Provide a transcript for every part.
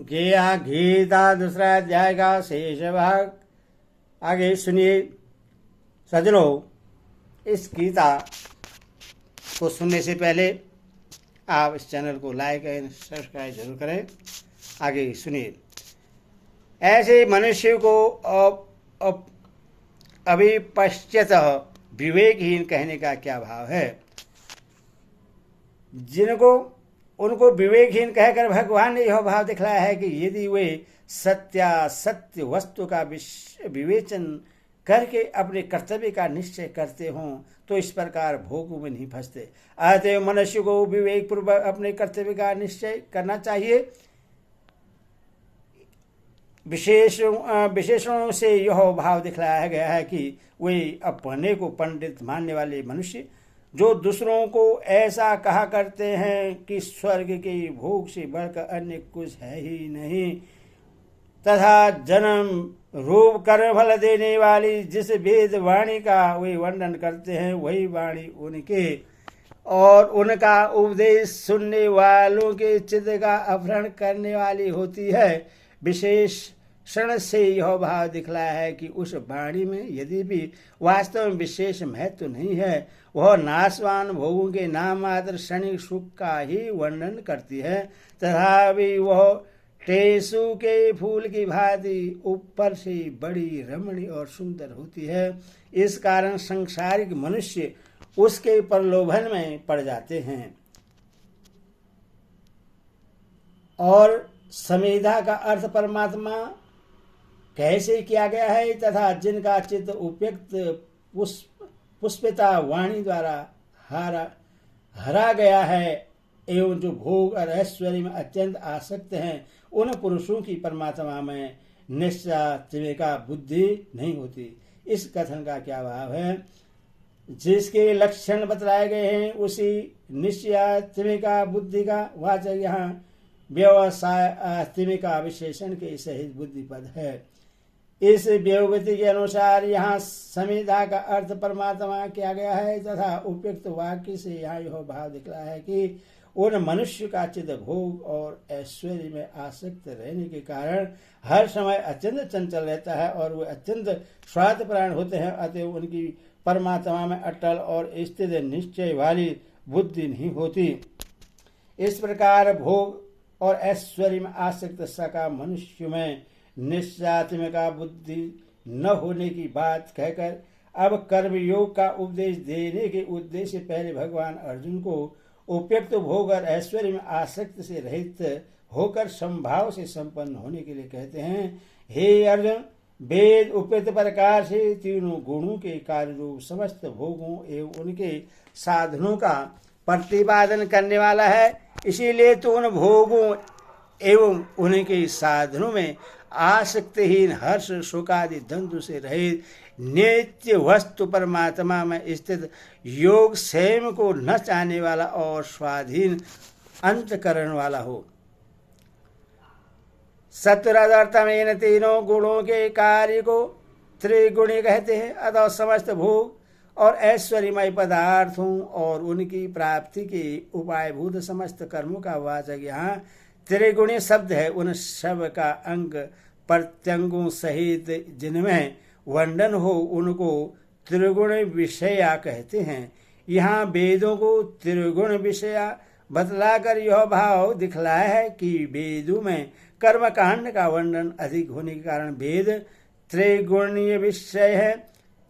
गीता दूसरा अध्याय का शेष भाग आगे सुनिए। सज्जनों, इस गीता को सुनने से पहले आप इस चैनल को लाइक एंड सब्सक्राइब जरूर करें। आगे सुनिए। ऐसे मनुष्य को अभी पश्चात विवेकहीन कहने का क्या भाव है? जिनको उनको विवेकहीन कहकर भगवान ने यह भाव दिखलाया है कि यदि वे सत्य वस्तु का विवेचन करके अपने कर्तव्य का निश्चय करते हों तो इस प्रकार भोगों में नहीं फंसते। अतएव मनुष्य को विवेक पूर्वक अपने कर्तव्य का निश्चय करना चाहिए। विशेषणों से यह भाव दिखलाया गया है कि वे अपने को पंडित मानने वाले मनुष्य जो दूसरों को ऐसा कहा करते हैं कि स्वर्ग के भोग से बढ़कर अन्य कुछ है ही नहीं, तथा जन्म रूप कर्म फल देने वाली जिस वेद वाणी का वे वर्णन करते हैं वही वाणी उनके और उनका उपदेश सुनने वालों के चित्त का अपहरण करने वाली होती है। विशेष क्षण से यह भाव दिखलाया है कि उस वाणी में यदि भी वास्तव में विशेष महत्व नहीं है, वह नाशवान भोगों के नाम मात्र क्षणिक सुख का ही वर्णन करती है, तथा भी वह टेसु के फूल की भांति ऊपर से बड़ी रमणीय और सुंदर होती है। इस कारण सांसारिक मनुष्य उसके प्रलोभन में पड़ जाते हैं। और समेधा का अर्थ परमात्मा कैसे किया गया है तथा जिनका चित्त उपयुक्त पुष्पिता वाणी द्वारा हरा गया है एवं जो भोग और ऐश्वर्य में अत्यंत आसक्त हैं, उन पुरुषों की परमात्मा में निश्चयात्मिका बुद्धि नहीं होती। इस कथन का क्या भाव है? जिसके लक्षण बतलाए गए हैं उसी निश्चयात्मिका बुद्धि का वाचक यहाँ व्यवसायत्मिका विशेषण के सहित बुद्धि पद है। इस व्युत्पत्ति के अनुसार यहाँ समेधा का अर्थ परमात्मा किया गया है तथा उपयुक्त वाक्य से यहाँ यह भाव दिखला है कि उन मनुष्य का चित्त भोग और ऐश्वर्य में आसक्त रहने के कारण हर समय अत्यंत चंचल रहता है और वे अत्यंत स्वार्थपरायण होते हैं। अतएव उनकी परमात्मा में अटल और स्थिर निश्चय वाली बुद्धि नहीं होती। इस प्रकार भोग और ऐश्वर्य में आसक्त सका मनुष्य में निश्चयात्मिका बुद्धि न होने की बात कहकर अब कर्मयोग का उपदेश देने के उद्देश्य पहले भगवान अर्जुन को उपयुक्त भोग और ऐश्वर्य में आसक्त से रहित होकर संभाव से संपन्न होने के लिए कहते हैं। हे अर्जुन, वेद उपयुक्त प्रकार से तीनों गुणों के कार्य रूप समस्त भोगों एवं उनके साधनों का प्रतिपादन करने वाला है। इसीलिए तो उन भोगों एवं उनके साधनों में आसक्तिहीन हर्ष शोकादि द्वंद्व से रहित नित्य वस्तु परमात्मा में स्थित योग स्वयं को न चाहने वाला और स्वाधीन अंतकरण वाला हो। सत्वरजतम इन तीनों गुणों के कार्य को त्रिगुणी कहते हैं। अतः समस्त भोग और ऐश्वर्यमय पदार्थों और उनकी प्राप्ति के उपायभूत समस्त कर्मों का वाचक यहाँ त्रिगुणी शब्द है। उन सब का अंग प्रत्यंगों सहित जिनमें वर्णन हो उनको त्रिगुण विषया कहते हैं। यहाँ वेदों को त्रिगुण विषया बतलाकर यह भाव दिखलाया है कि वेदों में कर्मकांड का वर्णन अधिक होने के कारण वेद त्रिगुणीय विषय है।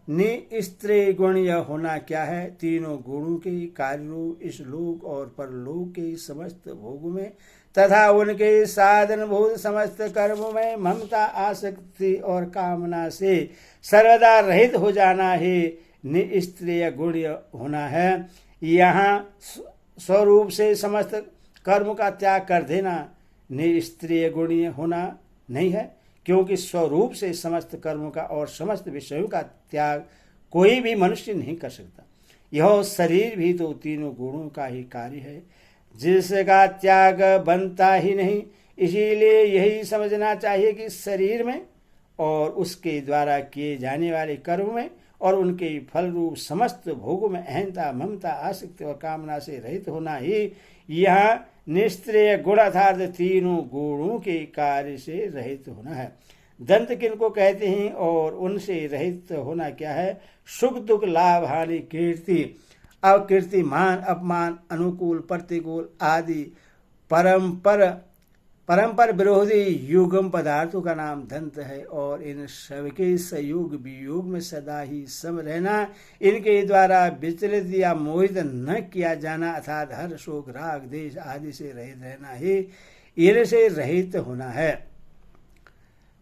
निस्त्रिगुणीय होना क्या है? तीनों गुणों के कार्यों इस लोक और परलोक के समस्त भोगों में तथा उनके साधन भूत समस्त कर्मों में ममता आसक्ति और कामना से सर्वदा रहित हो जाना ही निस्त्रिय गुणीय होना है। यहाँ स्वरूप से समस्त कर्म का त्याग कर देना निस्त्रिय गुणीय होना नहीं है, क्योंकि स्वरूप से समस्त कर्मों का और समस्त विषयों का त्याग कोई भी मनुष्य नहीं कर सकता। यह शरीर भी तो तीनों गुणों का ही कार्य है जिसका त्याग बनता ही नहीं। इसीलिए यही समझना चाहिए कि शरीर में और उसके द्वारा किए जाने वाले कर्म में और उनके फल रूप समस्त भोगों में अहंता ममता आसक्ति और कामना से रहित होना ही यहाँ निष्क्रिय गुण अर्थात तीनों गुणों के कार्य से रहित होना है। दंत किनको कहते हैं और उनसे रहित होना क्या है? सुख दुख लाभ हानि कीर्ति अकीर्ति मान अपमान अनुकूल प्रतिकूल आदि परम्पर विरोधी युगम पदार्थों का नाम दंत है और इन सबके संयोग वियोग में सदा ही सम रहना, इनके द्वारा विचलित या मोहित न किया जाना अर्थात हर शोक राग देश आदि से रहित रहना ही इनसे रहित होना है।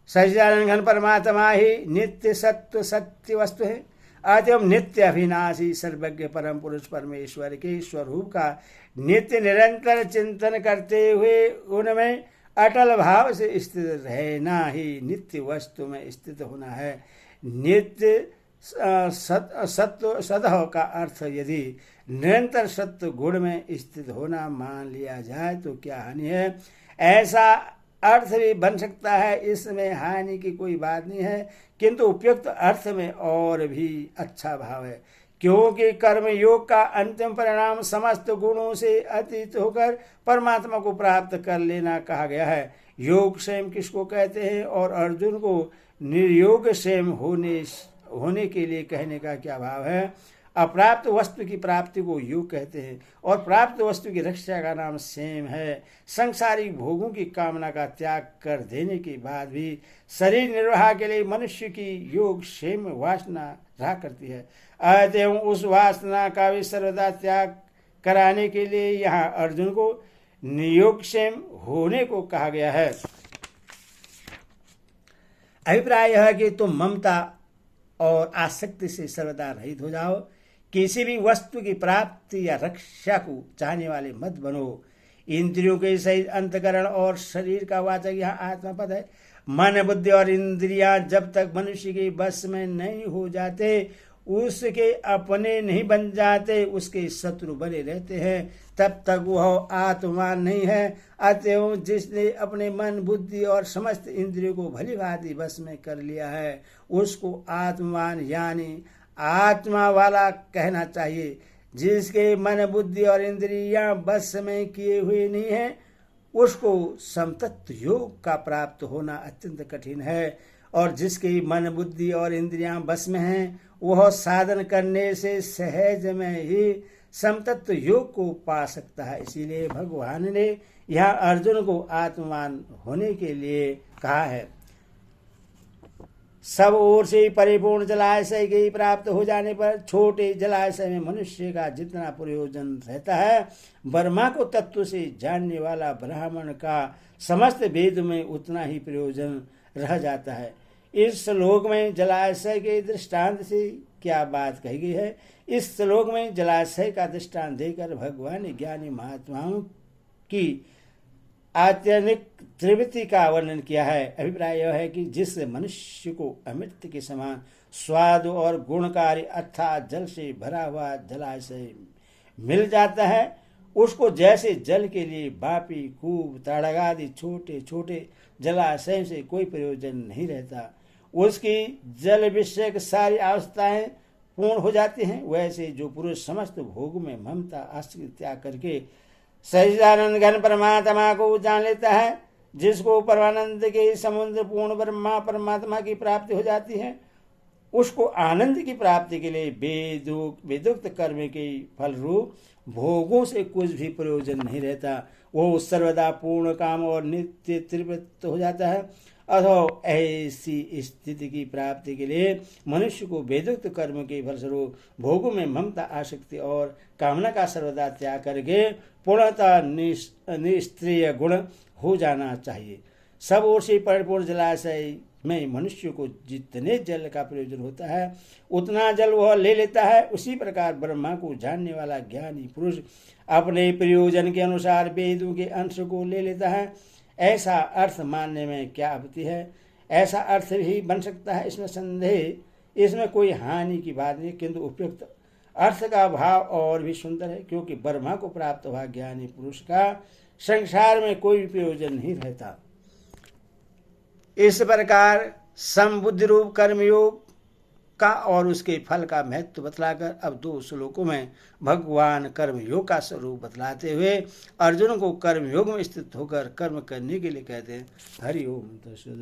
सच्चिदानंद घन परमात्मा ही नित्य सत्य सत्य वस्तु है। अतएव नित्य अविनाशी सर्वज्ञ परम पुरुष परमेश्वर के स्वरूप का नित्य निरंतर चिंतन करते हुए उनमें अटल भाव से स्थित रहना ही नित्य वस्तु में स्थित होना है। नित्य सत्व सदह का अर्थ यदि निरंतर सत्य गुण में स्थित होना मान लिया जाए तो क्या हानि है? ऐसा अर्थ भी बन सकता है, इसमें हानि की कोई बात नहीं है, किंतु उपयुक्त अर्थ में और भी अच्छा भाव है, क्योंकि कर्म योग का अंतिम परिणाम समस्त गुणों से अतीत होकर परमात्मा को प्राप्त कर लेना कहा गया है। योग क्षेम किसको कहते हैं और अर्जुन को निर्योग क्षेम होने के लिए कहने का क्या भाव है? अप्राप्त वस्तु की प्राप्ति को योग कहते हैं और प्राप्त वस्तु की रक्षा का नाम सेम है। संसारिक भोगों की कामना का त्याग कर देने के बाद भी शरीर निर्वाह के लिए मनुष्य की योग क्षेम वासना रहा करती है। अतएव उस वासना का भी सर्वदा त्याग कराने के लिए यहाँ अर्जुन को नियोग क्षेम होने को कहा गया है। अभिप्राय यह है कि तुम ममता और आसक्ति से सर्वदा रहित हो जाओ। किसी भी वस्तु की प्राप्ति या रक्षा को चाहने वाले मत बनो। इंद्रियों के सहित अंतकरण और शरीर का वाचक यहाँ आत्मा पद है। मन बुद्धि और इंद्रियां जब तक मनुष्य के बस में नहीं हो जाते, उसके अपने नहीं बन जाते, उसके शत्रु बने रहते हैं, तब तक वह आत्मान नहीं है। अतएव जिसने अपने मन बुद्धि और समस्त इंद्रियों को भली भांति बस में कर लिया है, उसको आत्मान यानी आत्मा वाला कहना चाहिए। जिसके मन बुद्धि और इंद्रियां बस में किए हुए नहीं है, उसको समतत्व योग का प्राप्त होना अत्यंत कठिन है, और जिसकी मन बुद्धि और इंद्रियां बस में हैं, वह साधन करने से सहज में ही समतत्व योग को पा सकता है। इसीलिए भगवान ने यहाँ अर्जुन को आत्मान होने के लिए कहा है। सब ओर से परिपूर्ण जलाशय के प्राप्त हो जाने पर छोटे जलाशय में मनुष्य का जितना प्रयोजन रहता है, ब्रह्मा को तत्व से जानने वाला ब्राह्मण का समस्त वेद में उतना ही प्रयोजन रह जाता है। इस श्लोक में जलाशय के दृष्टांत से क्या बात कही गई है? इस श्लोक में जलाशय का दृष्टांत देकर भगवान ने ज्ञानी महात्माओं की आत्यनिक त्रिवृत्ति का वर्णन किया है। अभिप्राय यह है कि जिस मनुष्य को अमृत के समान स्वाद और गुणकारी अर्थात जल से भरा हुआ जलाशय मिल जाता है, उसको जैसे जल के लिए बापी कूप ताड़ग आदि छोटे छोटे जलाशय से कोई प्रयोजन नहीं रहता, उसकी जल विषयक सारी आवश्यकताएं पूर्ण हो जाती हैं, वैसे जो पुरुष समस्त भोग में ममता आसक्ति त्याग करके सच्चिदानंद घन परमात्मा को जान लेता है, जिसको परमानंद के समुद्र पूर्ण ब्रह्मा परमात्मा की प्राप्ति हो जाती है, उसको आनंद की प्राप्ति के लिए वेदोक्त कर्म के फल रूप भोगों से कुछ भी प्रयोजन नहीं रहता। वो सर्वदा पूर्ण काम और नित्य तृप्त हो जाता है। अथवा ऐसी स्थिति की प्राप्ति के लिए मनुष्य को वेदोक्त कर्म के फलस्वरूप भोगों में ममता आसक्ति और कामना का सर्वदा त्याग करके पूर्णतः निष्क्रिय गुण हो जाना चाहिए। सब ओर से परिपूर्ण जलाशय में मनुष्य को जितने जल का प्रयोजन होता है, उतना जल वह ले लेता है। उसी प्रकार ब्रह्मा को जानने वाला ज्ञानी पुरुष अपने प्रयोजन के अनुसार वेदों के अंश को ले लेता है। ऐसा अर्थ मानने में क्या आपत्ति है? ऐसा अर्थ भी बन सकता है, इसमें संदेह, इसमें कोई हानि की बात नहीं, किंतु उपयुक्त अर्थ का भाव और भी सुंदर है, क्योंकि ब्रह्मा को प्राप्त हुआ ज्ञानी पुरुष का संसार में कोई प्रयोजन नहीं रहता। इस प्रकार समबुद्धि रूप कर्मयोग का और उसके फल का महत्व बतलाकर अब 2 श्लोकों में भगवान कर्मयोग का स्वरूप बतलाते हुए अर्जुन को कर्मयोग में स्थित होकर कर्म करने के लिए कहते हैं। हरि ओम तत्सत।